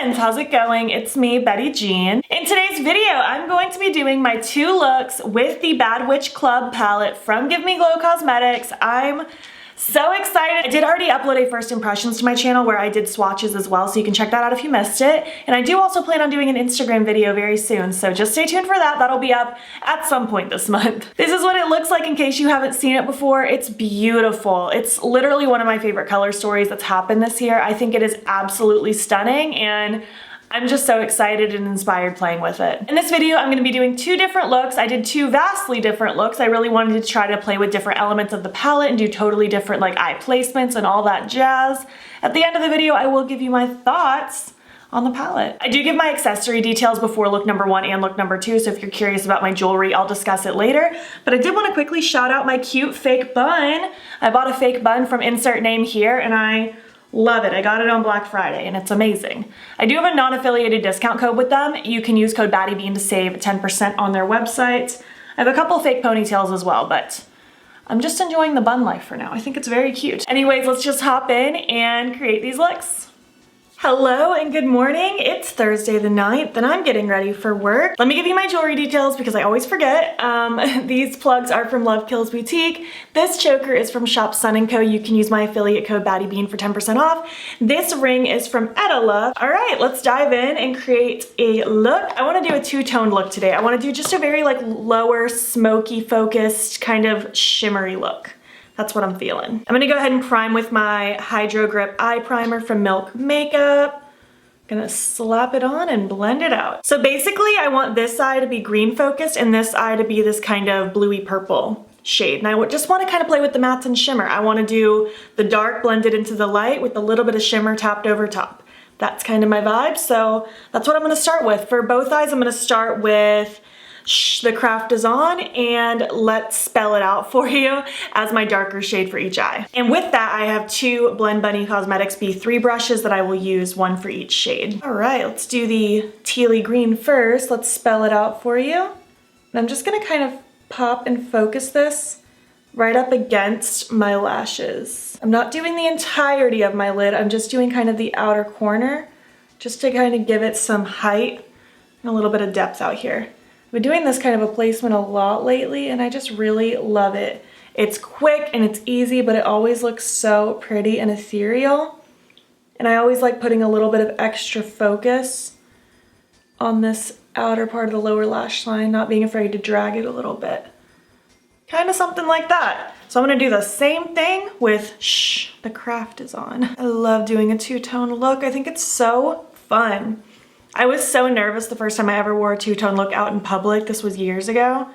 friends, how's it going? It's me, Betty Jean. In today's video, I'm going to be doing my 2 looks with the Bad Witch Club palette from Give Me Glow Cosmetics. I'm so excited. I did already upload a first impressions to my channel where I did swatches as well, so you can check that out if you missed it. And I do also plan on doing an Instagram video very soon, so just stay tuned for that. That'll be up at some point this month. This is what it looks like in case you haven't seen it before. It's beautiful. It's literally one of my favorite color stories that's happened this year. I think it is absolutely stunning, and I'm just so excited and inspired playing with it. In this video, I'm gonna be doing 2 different looks. I did 2 vastly different looks. I really wanted to try to play with different elements of the palette and do totally different like eye placements and all that jazz. At the end of the video, I will give you my thoughts on the palette. I do give my accessory details before look number 1 and look number 2, so if you're curious about my jewelry, I'll discuss it later. But I did want to quickly shout out my cute fake bun. I bought a fake bun from insert name here, and I love it. I got it on Black Friday and it's amazing. I do have a non-affiliated discount code with them. You can use code BATTYBEAN to save 10% on their website. I have a couple fake ponytails as well, but I'm just enjoying the bun life for now. I think it's very cute. Anyways, let's just hop in and create these looks. Hello and good morning. It's Thursday the 9th and I'm getting ready for work. Let me give you my jewelry details because I always forget. These plugs are from Love Kills Boutique. This choker is from Shop Sun & Co. You can use my affiliate code BATTYBEAN for 10% off. This ring is from Etta Love. All right, let's dive in and create a look. I want to do a 2-tone look today. I want to do just a very like lower, smoky focused kind of shimmery look. That's what I'm feeling. I'm gonna go ahead and prime with my Hydro Grip Eye Primer from Milk Makeup. Gonna slap it on and blend it out. So basically I want this eye to be green focused and this eye to be this kind of bluey purple shade. And I just wanna kind of play with the mattes and shimmer. I wanna do the dark blended into the light with a little bit of shimmer tapped over top. That's kind of my vibe, so that's what I'm gonna start with. For both eyes, I'm gonna start with The Craft Is On, and let's spell it out for you as my darker shade for each eye. And with that, I have 2 Blend Bunny Cosmetics B3 brushes that I will use, 1 for each shade. All right, let's do the tealy green first. Let's spell it out for you. And I'm just gonna kind of pop and focus this right up against my lashes. I'm not doing the entirety of my lid, I'm just doing kind of the outer corner, just to kind of give it some height and a little bit of depth out here. I've been doing this kind of a placement a lot lately and I just really love it. It's quick and it's easy, but it always looks so pretty and ethereal. And I always like putting a little bit of extra focus on this outer part of the lower lash line, not being afraid to drag it a little bit. Kind of something like that. So I'm gonna do the same thing with The Craft Is On. I love doing a 2-tone look. I think it's so fun. I was so nervous the first time I ever wore a 2-tone look out in public. This was years ago.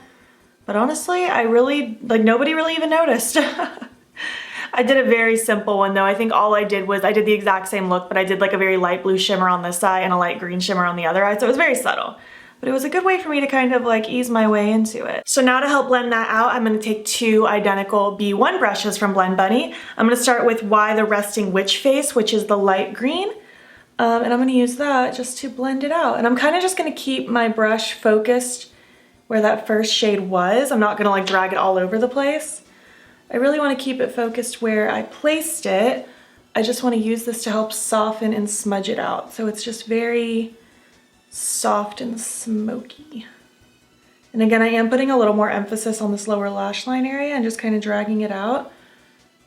But honestly, I really, like nobody really even noticed. I did a very simple one though. I think all I did was, I did the exact same look, but I did like a very light blue shimmer on this eye and a light green shimmer on the other eye. So it was very subtle. But it was a good way for me to kind of like ease my way into it. So now to help blend that out, I'm gonna take 2 identical B1 brushes from Blend Bunny. I'm gonna start with Y the Resting Witch Face, which is the light green. And I'm gonna use that just to blend it out. And I'm kind of just gonna keep my brush focused where that first shade was. I'm not gonna like drag it all over the place. I really wanna keep it focused where I placed it. I just wanna use this to help soften and smudge it out. So it's just very soft and smoky. And again, I am putting a little more emphasis on this lower lash line area and just kind of dragging it out,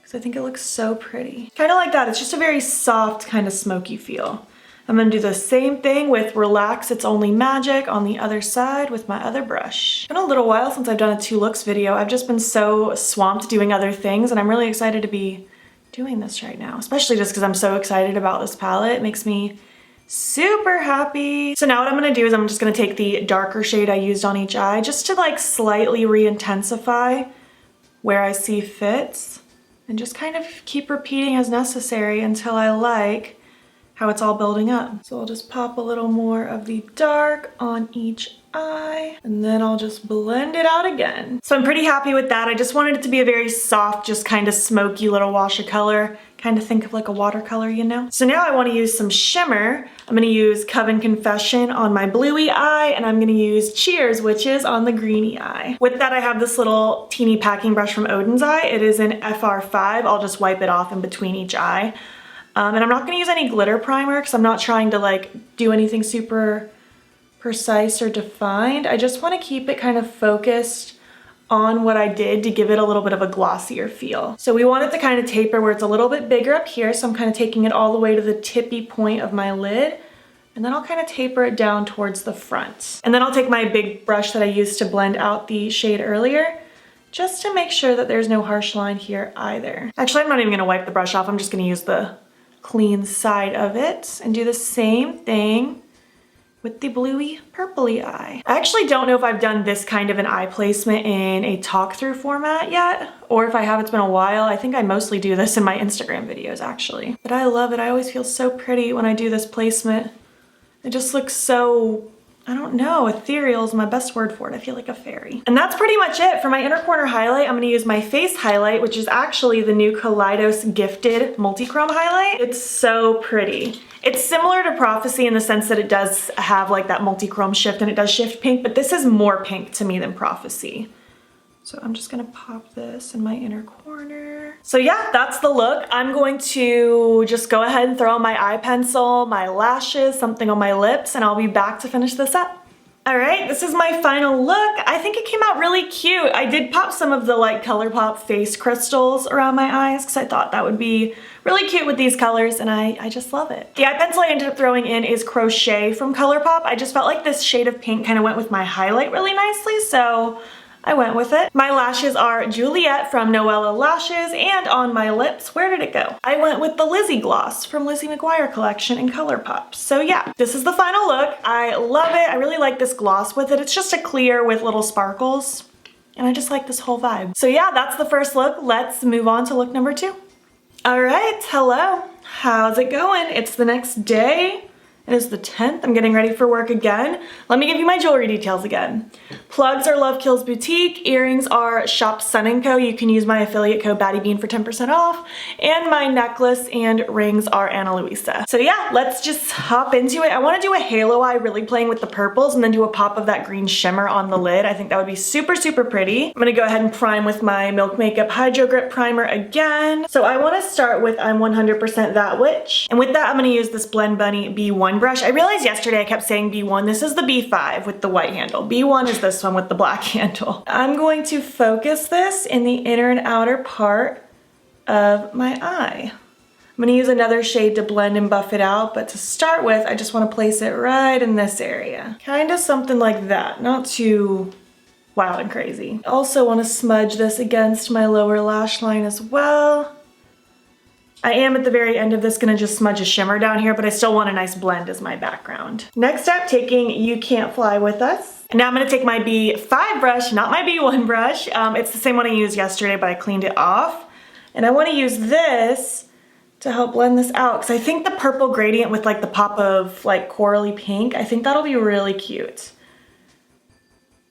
because I think it looks so pretty. Kind of like that, it's just a very soft kind of smoky feel. I'm gonna do the same thing with Relax It's Only Magic on the other side with my other brush. It's been a little while since I've done a 2 looks video. I've just been so swamped doing other things and I'm really excited to be doing this right now, especially just because I'm so excited about this palette. It makes me super happy. So now what I'm gonna do is I'm just gonna take the darker shade I used on each eye just to like slightly re-intensify where I see fits. And just kind of keep repeating as necessary until I like how it's all building up. So I'll just pop a little more of the dark on each eye, and then I'll just blend it out again. So I'm pretty happy with that. I just wanted it to be a very soft, just kind of smoky little wash of color. Kind of think of like a watercolor, you know? So now I want to use some shimmer. I'm gonna use Coven Confession on my bluey eye, and I'm gonna use Cheers Witches on the greeny eye. With that, I have this little teeny packing brush from Odin's Eye. It is in FR5. I'll just wipe it off in between each eye. And I'm not gonna use any glitter primer because I'm not trying to like do anything super precise or defined. I just wanna keep it kind of focused on what I did to give it a little bit of a glossier feel. So we want it to kind of taper where it's a little bit bigger up here. So I'm kind of taking it all the way to the tippy point of my lid. And then I'll kind of taper it down towards the front. And then I'll take my big brush that I used to blend out the shade earlier, just to make sure that there's no harsh line here either. Actually, I'm not even gonna wipe the brush off. I'm just gonna use the clean side of it and do the same thing with the bluey purpley eye. I actually don't know if I've done this kind of an eye placement in a talk through format yet, or if I have, it's been a while. I think I mostly do this in my Instagram videos actually. But I love it. I always feel so pretty when I do this placement. It just looks so, I don't know, ethereal is my best word for it. I feel like a fairy. And that's pretty much it. For my inner corner highlight, I'm gonna use my face highlight, which is actually the new Kaleidos Gifted Multi-Chrome highlight. It's so pretty. It's similar to Prophecy in the sense that it does have like that multi-chrome shift and it does shift pink, but this is more pink to me than Prophecy. So I'm just gonna pop this in my inner corner. So yeah, that's the look. I'm going to just go ahead and throw on my eye pencil, my lashes, something on my lips, and I'll be back to finish this up. All right, this is my final look. I think it came out really cute. I did pop some of the like Colourpop face crystals around my eyes because I thought that would be really cute with these colors, and I just love it. The eye pencil I ended up throwing in is Crochet from Colourpop. I just felt like this shade of pink kind of went with my highlight really nicely, so I went with it. My lashes are Juliette from Noella Lashes, and on my lips, where did it go? I went with the Lizzie Gloss from Lizzie McGuire collection in Colourpop. So yeah, this is the final look. I love it. I really like this gloss with it. It's just a clear with little sparkles, and I just like this whole vibe. So yeah, that's the first look. Let's move on to look number 2. All right, hello. How's it going? It's the next day. It is the 10th. I'm getting ready for work again. Let me give you my jewelry details again. Plugs are Love Kills Boutique. Earrings are Shop Sun & Co. You can use my affiliate code BATTYBEAN for 10% off. And my necklace and rings are Ana Luisa. So yeah, let's just hop into it. I want to do a halo eye, really playing with the purples, and then do a pop of that green shimmer on the lid. I think that would be super, super pretty. I'm going to go ahead and prime with my Milk Makeup Hydro Grip Primer again. So I want to start with I'm 100% That Witch. And with that, I'm going to use this Blend Bunny B1 brush. I realized yesterday I kept saying B1. This is the B5 with the white handle. B1 is this one with the black handle. I'm going to focus this in the inner and outer part of my eye. I'm going to use another shade to blend and buff it out, but to start with, I just want to place it right in this area. Kind of something like that, not too wild and crazy. I also want to smudge this against my lower lash line as well. I am at the very end of this gonna just smudge a shimmer down here, but I still want a nice blend as my background. Next up, taking You Can't Fly With Us. And now I'm gonna take my B5 brush, not my B1 brush. It's the same one I used yesterday, but I cleaned it off. And I wanna use this to help blend this out, because I think the purple gradient with like the pop of like corally pink, I think that'll be really cute.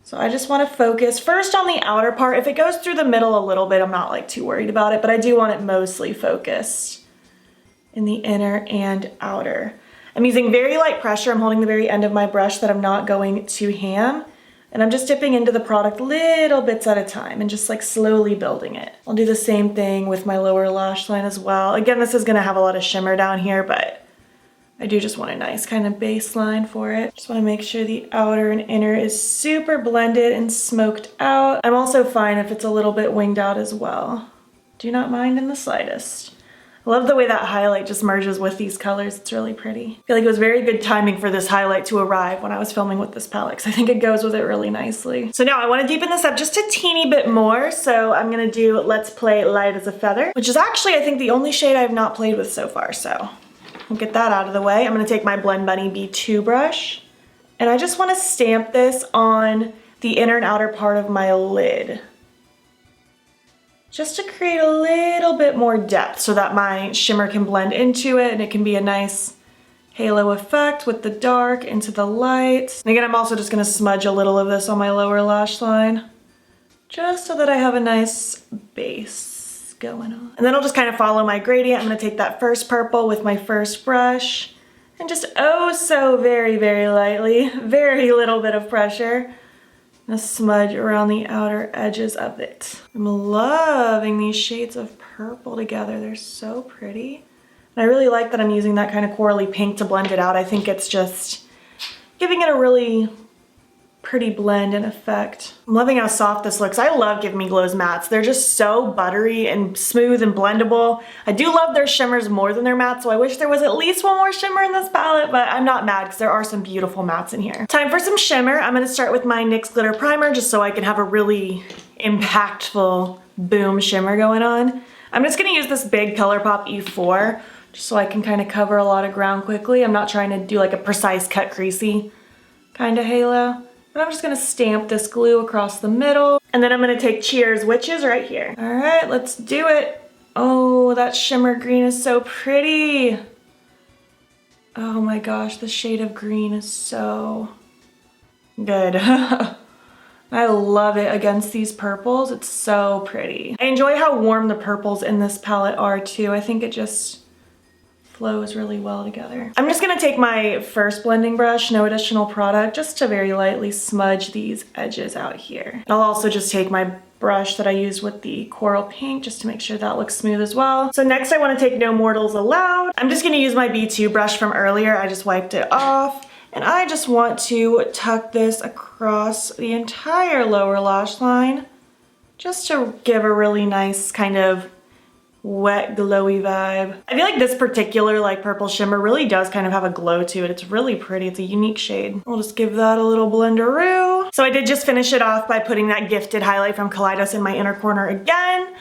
So I just want to focus first on the outer part. If it goes through the middle a little bit, I'm not like too worried about it, but I do want it mostly focused in the inner and outer. I'm using very light pressure. I'm holding the very end of my brush that I'm not going too ham, and I'm just dipping into the product little bits at a time and just like slowly building it. I'll do the same thing with my lower lash line as well. Again, this is going to have a lot of shimmer down here, but I do just want a nice kind of baseline for it. Just want to make sure the outer and inner is super blended and smoked out. I'm also fine if it's a little bit winged out as well. Do not mind in the slightest. I love the way that highlight just merges with these colors. It's really pretty. I feel like it was very good timing for this highlight to arrive when I was filming with this palette, because I think it goes with it really nicely. So now I want to deepen this up just a teeny bit more. So I'm going to do Let's Play Light as a Feather, which is actually I think the only shade I have not played with so far. So we'll get that out of the way. I'm gonna take my Blend Bunny B2 brush, and I just wanna stamp this on the inner and outer part of my lid, just to create a little bit more depth so that my shimmer can blend into it and it can be a nice halo effect with the dark into the light. And again, I'm also just gonna smudge a little of this on my lower lash line, just so that I have a nice base going on. And then I'll just kind of follow my gradient. I'm going to take that first purple with my first brush and just oh so very, very lightly, very little bit of pressure, I'm gonna smudge around the outer edges of it. I'm loving these shades of purple together. They're so pretty. And I really like that I'm using that kind of corally pink to blend it out. I think it's just giving it a really pretty blend and effect. I'm loving how soft this looks. I love Give Me Glow's mattes. They're just so buttery and smooth and blendable. I do love their shimmers more than their mattes, so I wish there was at least one more shimmer in this palette, but I'm not mad because there are some beautiful mattes in here. Time for some shimmer. I'm gonna start with my NYX Glitter Primer just so I can have a really impactful boom shimmer going on. I'm just gonna use this big Colourpop E4 just so I can kind of cover a lot of ground quickly. I'm not trying to do like a precise cut creasy kind of halo. But I'm just gonna stamp this glue across the middle. And then I'm gonna take Cheers Witches right here. All right, let's do it. Oh, that shimmer green is so pretty. Oh my gosh, the shade of green is so good. I love it against these purples. It's so pretty. I enjoy how warm the purples in this palette are too. I think it just flows really well together. I'm just gonna take my first blending brush, no additional product, just to very lightly smudge these edges out here. I'll also just take my brush that I used with the coral pink just to make sure that looks smooth as well. So next I wanna take No Mortals Allowed. I'm just gonna use my B2 brush from earlier. I just wiped it off. And I just want to tuck this across the entire lower lash line just to give a really nice kind of wet, glowy vibe. I feel like this particular like purple shimmer really does kind of have a glow to it. It's really pretty. It's a unique shade. We'll just give that a little blenderoo. So I did just finish it off by putting that Gifted highlight from Kaleidos in my inner corner again.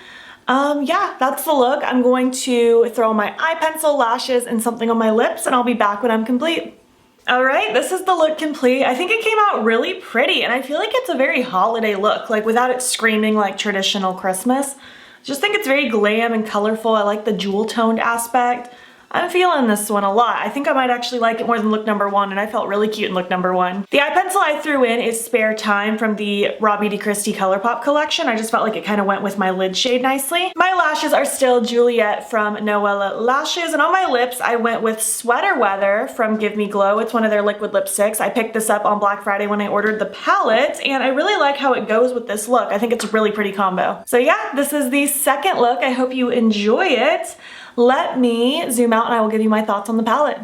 Yeah, that's the look. I'm going to throw my eye pencil, lashes, and something on my lips, and I'll be back when I'm complete. All right, this is the look complete. I think it came out really pretty, and I feel like it's a very holiday look, like without it screaming like traditional Christmas. Just think it's very glam and colorful. I like the jewel toned aspect. I'm feeling this one a lot. I think I might actually like it more than look number one, and I felt really cute in look number one. The eye pencil I threw in is Spare Time from the Robbie DeChristie Colourpop collection. I just felt like it kind of went with my lid shade nicely. My lashes are still Juliette from Noella Lashes, and on my lips I went with Sweater Weather from Give Me Glow. It's one of their liquid lipsticks. I picked this up on Black Friday when I ordered the palette, and I really like how it goes with this look. I think it's a really pretty combo. So yeah, this is the second look. I hope you enjoy it. Let me zoom out and I will give you my thoughts on the palette.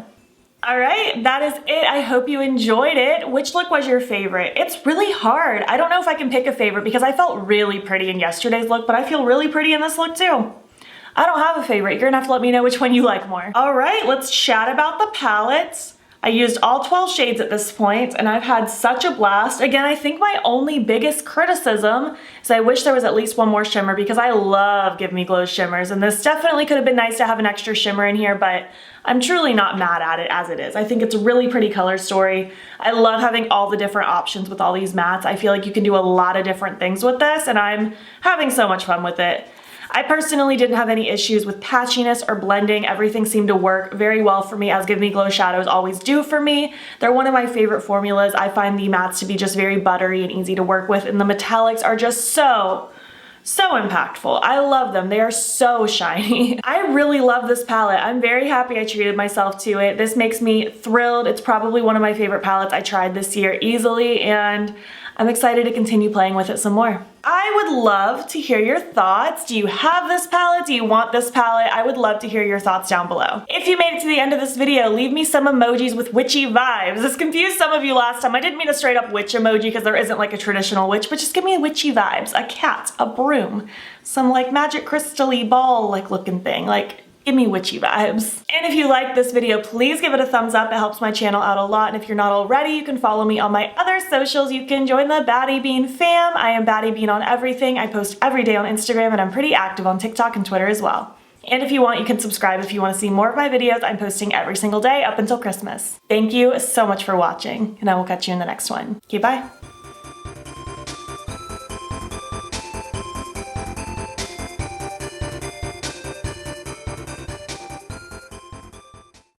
All right, that is it. I hope you enjoyed it. Which look was your favorite? It's really hard. I don't know if I can pick a favorite because I felt really pretty in yesterday's look, but I feel really pretty in this look too. I don't have a favorite. You're gonna have to let me know which one you like more. All right, let's chat about the palettes. I used all 12 shades at this point, and I've had such a blast. Again, I think my only biggest criticism is I wish there was at least one more shimmer because I love Give Me Glow shimmers, and this definitely could have been nice to have an extra shimmer in here, but I'm truly not mad at it as it is. I think it's a really pretty color story. I love having all the different options with all these mattes. I feel like you can do a lot of different things with this, and I'm having so much fun with it. I personally didn't have any issues with patchiness or blending. Everything seemed to work very well for me, as Give Me Glow shadows always do for me. They're one of my favorite formulas. I find the mattes to be just very buttery and easy to work with, and the metallics are just so impactful. I love them. They are so shiny. I really love this palette. I'm very happy I treated myself to it. This makes me thrilled. It's probably one of my favorite palettes I tried this year easily, and I'm excited to continue playing with it some more. I would love to hear your thoughts. Do you have this palette? Do you want this palette? I would love to hear your thoughts down below. If you made it to the end of this video, leave me some emojis with witchy vibes. This confused some of you last time. I didn't mean a straight up witch emoji because there isn't like a traditional witch, but just give me witchy vibes. A cat, a broom, some like magic crystal-y ball like looking thing. Like, give me witchy vibes. And if you like this video, please give it a thumbs up. It helps my channel out a lot. And if you're not already, you can follow me on my other socials. You can join the BATTYBEAN fam. I am BATTYBEAN on everything. I post every day on Instagram, and I'm pretty active on TikTok and Twitter as well. And if you want, you can subscribe if you want to see more of my videos. I'm posting every single day up until Christmas. Thank you so much for watching, and I will catch you in the next one. Okay, bye.